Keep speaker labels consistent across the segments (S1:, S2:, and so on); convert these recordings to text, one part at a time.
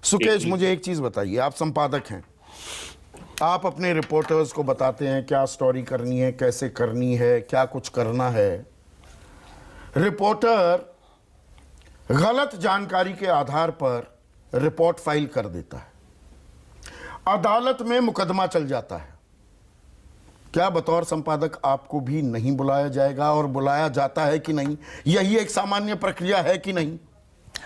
S1: सुकेश, मुझे एक चीज बताइए, आप संपादक हैं, आप अपने रिपोर्टर्स को बताते हैं क्या स्टोरी करनी है, कैसे करनी है, क्या कुछ करना है। रिपोर्टर गलत जानकारी के आधार पर रिपोर्ट फाइल कर देता है, अदालत में मुकदमा चल जाता है। क्या बतौर संपादक आपको भी नहीं बुलाया जाएगा, और बुलाया जाता है कि नहीं? यही एक सामान्य प्रक्रिया है कि नहीं?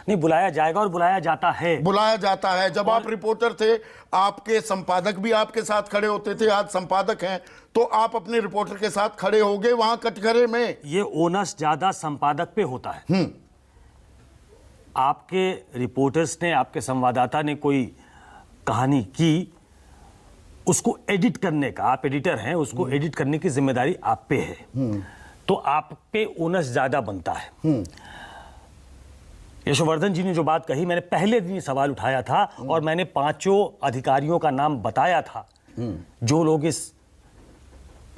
S2: नहीं, बुलाया जाएगा और बुलाया जाता है।
S1: बुलाया जाता है। जब आप रिपोर्टर थे, आपके संपादक भी आपके साथ खड़े होते थे। आज संपादक हैं तो आप अपने रिपोर्टर के साथ खड़े होंगे वहां कटघरे में।
S2: ये ओनस ज्यादा संपादक पे होता है। आपके रिपोर्टर्स ने, आपके संवाददाता ने कोई कहानी की, उसको एडिट करने का, आप एडिटर हैं, उसको एडिट करने की जिम्मेदारी आप पे है, तो आप पे ओनस ज्यादा बनता है। यशोवर्धन जी ने जो बात कही, मैंने पहले दिन सवाल उठाया था और मैंने 5 अधिकारियों का नाम बताया था जो लोग इस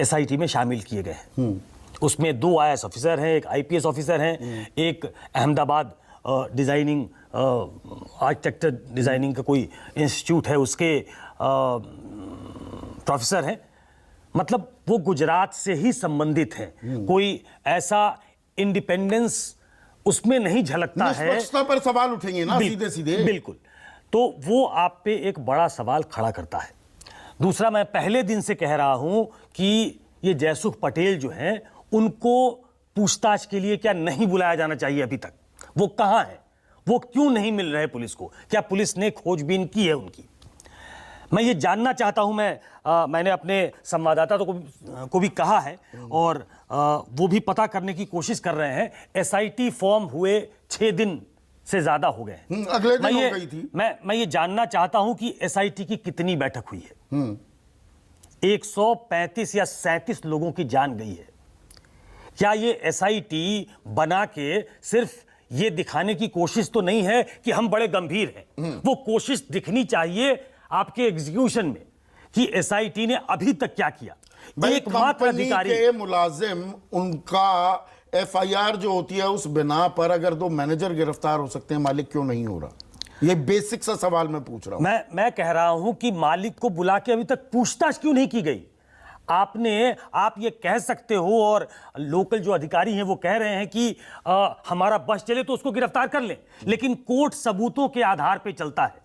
S2: एसआईटी में शामिल किए गए हैं। उसमें 2 आईएएस ऑफिसर हैं, एक आईपीएस ऑफिसर हैं, एक अहमदाबाद डिजाइनिंग आर्किटेक्चर डिजाइनिंग का कोई इंस्टीट्यूट है, उसके प्रोफेसर हैं। मतलब वो गुजरात से ही संबंधित हैं। कोई ऐसा इंडिपेंडेंस उसमें नहीं झलकता है।
S1: निष्पक्षता पर सवाल उठेंगे ना सीधे सीधे।
S2: बिल्कुल। तो वो आप पे एक बड़ा सवाल खड़ा करता है। दूसरा, मैं पहले दिन से कह रहा हूं कि ये जयसुख पटेल जो हैं, उनको पूछताछ के लिए क्या नहीं बुलाया जाना चाहिए अभी तक? वो कहां है? वो क्यों नहीं मिल रहे पुलिस को? क्या पुलिस ने खोजबीन की है उनकी? मैं ये जानना चाहता हूं। मैंने अपने संवाददाता को भी कहा है, और वो भी पता करने की कोशिश कर रहे हैं। एसआईटी फॉर्म हुए 6 दिन से ज्यादा हो गए हैं।
S1: अगले दिन हो गई थी।
S2: मैं ये जानना चाहता हूं कि एसआईटी की कितनी बैठक हुई है। 135 या 37 लोगों की जान गई है। क्या ये एसआईटी बना के सिर्फ ये दिखाने की कोशिश तो नहीं है कि हम बड़े गंभीर हैं? वो कोशिश दिखनी चाहिए आपके एग्जीक्यूशन में कि एसआईटी ने अभी तक क्या किया।
S1: एकमात्र अधिकारी के मुलाजिम, उनका एफआईआर जो होती है उस बिना पर अगर 2 मैनेजर गिरफ्तार हो सकते हैं, मालिक क्यों नहीं हो रहा? ये बेसिक सा सवाल मैं पूछ रहा हूं।
S2: मैं कह रहा हूं कि मालिक को बुला के अभी तक पूछताछ क्यों नहीं की गई? आप ये कह सकते हो, और लोकल जो अधिकारी हैं वो कह रहे हैं कि हमारा बस चले तो उसको गिरफ्तार कर लें, लेकिन कोर्ट सबूतों के आधार पे चलता है।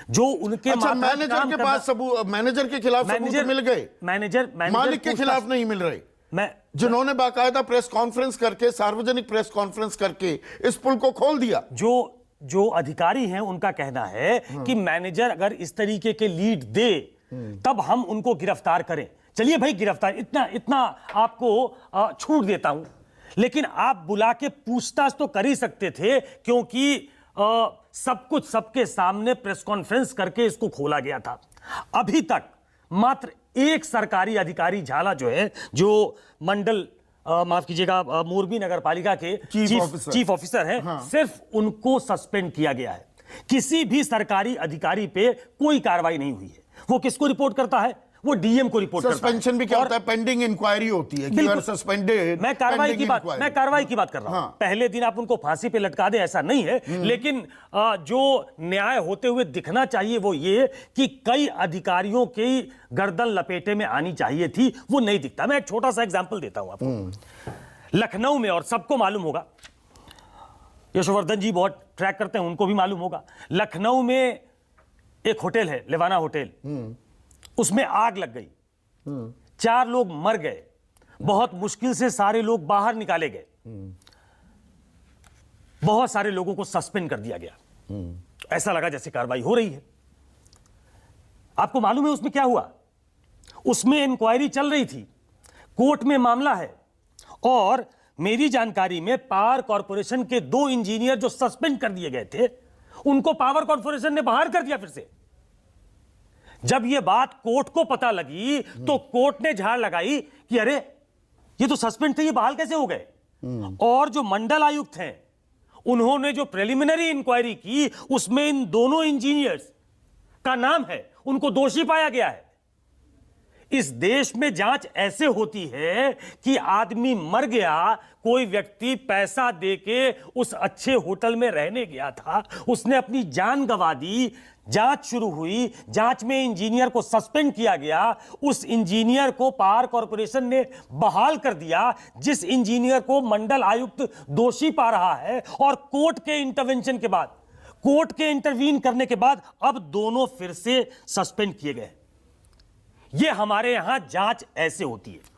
S2: जो उनके
S1: मैनेजर के पास सबूत, मैनेजर के खिलाफ सबूत मिल गए, मैनेजर मालिक के खिलाफ नहीं मिल रहे, जिन्होंने बाकायदा प्रेस कॉन्फ्रेंस करके, सार्वजनिक प्रेस कॉन्फ्रेंस करके इस पुल को खोल दिया।
S2: जो अधिकारी हैं उनका कहना है कि मैनेजर अगर इस तरीके के लीड दे तब हम उनको गिरफ्तार करें। चलिए भाई, गिरफ्तार इतना आपको छूट देता हूं, लेकिन आप बुला के पूछताछ तो कर ही सकते थे, क्योंकि सब कुछ सबके सामने प्रेस कॉन्फ्रेंस करके इसको खोला गया था। अभी तक मात्र एक सरकारी अधिकारी झाला जो है, जो मंडल माफ कीजिएगा मोरबी नगर पालिका के चीफ ऑफिसर हैं, हाँ। सिर्फ उनको सस्पेंड किया गया है। किसी भी सरकारी अधिकारी पे कोई कार्रवाई नहीं हुई है। वो किसको रिपोर्ट करता है? वो डीएम को रिपोर्ट करता है।
S1: सस्पेंशन भी क्या होता है? पेंडिंग इंक्वायरी होती है कि यू आर सस्पेंडेड।
S2: मैं कार्रवाई की बात कर रहा हूं। हाँ। पहले दिन आप उनको फांसी पे लटका दे, ऐसा नहीं है, लेकिन जो न्याय होते हुए दिखना चाहिए वो ये कि कई अधिकारियों की गर्दन लपेटे में आनी चाहिए थी, वो नहीं दिखता। मैं एक छोटा सा एग्जांपल देता हूं आपको। लखनऊ में, और सबको मालूम होगा, यशोवर्धन जी बहुत ट्रैक करते हैं, उनको भी मालूम होगा, लखनऊ में एक होटल है, लेवाना होटल, उसमें आग लग गई, 4 लोग मर गए, बहुत मुश्किल से सारे लोग बाहर निकाले गए, बहुत सारे लोगों को सस्पेंड कर दिया गया। ऐसा लगा जैसे कार्रवाई हो रही है। आपको मालूम है उसमें क्या हुआ? उसमें इंक्वायरी चल रही थी, कोर्ट में मामला है, और मेरी जानकारी में पावर कॉर्पोरेशन के 2 इंजीनियर जो सस्पेंड कर दिए गए थे, उनको पावर कॉर्पोरेशन ने बहाल कर दिया फिर से। जब यह बात कोर्ट को पता लगी तो कोर्ट ने झाड़ लगाई कि अरे ये तो सस्पेंड थे, ये बहाल कैसे हो गए? और जो मंडल आयुक्त हैं, उन्होंने जो प्रिलिमिनरी इंक्वायरी की उसमें इन दोनों इंजीनियर्स का नाम है, उनको दोषी पाया गया है। इस देश में जांच ऐसे होती है कि आदमी मर गया, कोई व्यक्ति पैसा देके उस अच्छे होटल में रहने गया था, उसने अपनी जान गंवा दी, जांच शुरू हुई, जांच में इंजीनियर को सस्पेंड किया गया, उस इंजीनियर को पावर कॉर्पोरेशन ने बहाल कर दिया, जिस इंजीनियर को मंडल आयुक्त दोषी पा रहा है, और कोर्ट के इंटरवेंशन के बाद, कोर्ट के इंटरवीन करने के बाद अब दोनों फिर से सस्पेंड किए गए। यह हमारे यहां जांच ऐसे होती है।